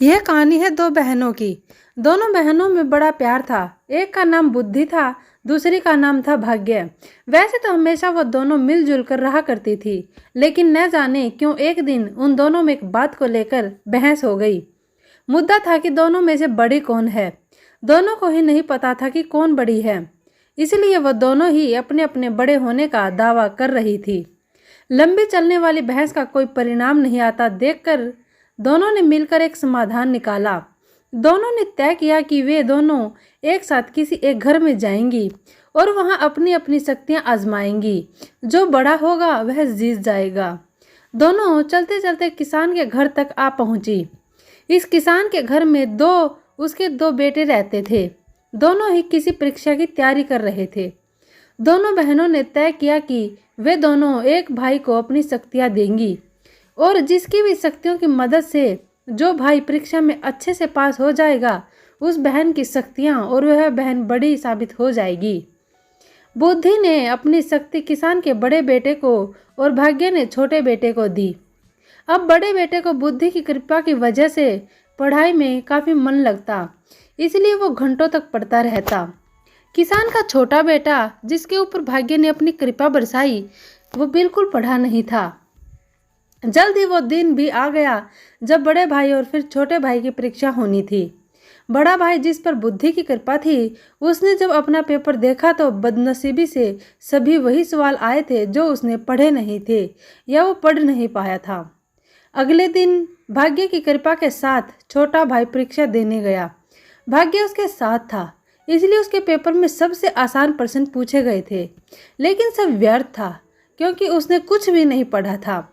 यह कहानी है दो बहनों की। दोनों बहनों में बड़ा प्यार था। एक का नाम बुद्धि था, दूसरी का नाम था भाग्य। वैसे तो हमेशा वो दोनों मिलजुल कर रहा करती थी, लेकिन न जाने क्यों एक दिन उन दोनों में एक बात को लेकर बहस हो गई। मुद्दा था कि दोनों में से बड़ी कौन है। दोनों को ही नहीं पता था कि कौन बड़ी है, इसलिए वह दोनों ही अपने अपने बड़े होने का दावा कर रही थी। लंबी चलने वाली बहस का कोई परिणाम नहीं आता देखकर दोनों ने मिलकर एक समाधान निकाला। दोनों ने तय किया कि वे दोनों एक साथ किसी एक घर में जाएंगी और वहां अपनी अपनी शक्तियां आजमाएंगी। जो बड़ा होगा वह जीत जाएगा। दोनों चलते चलते किसान के घर तक आ पहुंची। इस किसान के घर में उसके दो बेटे रहते थे। दोनों ही किसी परीक्षा की तैयारी कर रहे थे। दोनों बहनों ने तय किया कि वे दोनों एक भाई को अपनी शक्तियां देंगी और जिसकी भी शक्तियों की मदद से जो भाई परीक्षा में अच्छे से पास हो जाएगा, उस बहन की शक्तियां और वह बहन बड़ी साबित हो जाएगी। बुद्धि ने अपनी शक्ति किसान के बड़े बेटे को और भाग्य ने छोटे बेटे को दी। अब बड़े बेटे को बुद्धि की कृपा की वजह से पढ़ाई में काफ़ी मन लगता, इसलिए वो घंटों तक पढ़ता रहता। किसान का छोटा बेटा, जिसके ऊपर भाग्य ने अपनी कृपा बरसाई, वो बिल्कुल पढ़ा नहीं था। जल्द ही वो दिन भी आ गया जब बड़े भाई और फिर छोटे भाई की परीक्षा होनी थी। बड़ा भाई, जिस पर बुद्धि की कृपा थी, उसने जब अपना पेपर देखा तो बदनसीबी से सभी वही सवाल आए थे जो उसने पढ़े नहीं थे या वो पढ़ नहीं पाया था। अगले दिन भाग्य की कृपा के साथ छोटा भाई परीक्षा देने गया। भाग्य उसके साथ था, इसलिए उसके पेपर में सबसे आसान प्रश्न पूछे गए थे, लेकिन सब व्यर्थ था क्योंकि उसने कुछ भी नहीं पढ़ा था।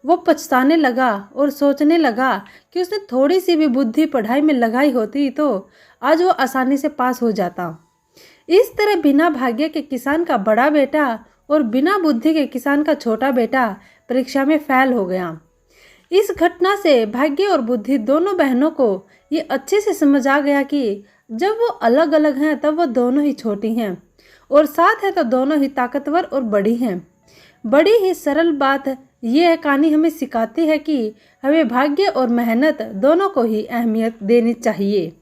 वो पछताने लगा और सोचने लगा कि उसने थोड़ी सी भी बुद्धि पढ़ाई में लगाई होती तो आज वो आसानी से पास हो जाता। इस तरह बिना भाग्य के किसान का बड़ा बेटा और बिना बुद्धि के किसान का छोटा बेटा परीक्षा में फेल हो गया। इस घटना से भाग्य और बुद्धि दोनों बहनों को ये अच्छे से समझ आ गया कि जब वो अलग अलग हैं तब वो दोनों ही छोटी हैं और साथ है तो दोनों ही ताकतवर और बड़ी हैं। बड़ी ही सरल बात यह कहानी हमें सिखाती है कि हमें भाग्य और मेहनत दोनों को ही अहमियत देनी चाहिए।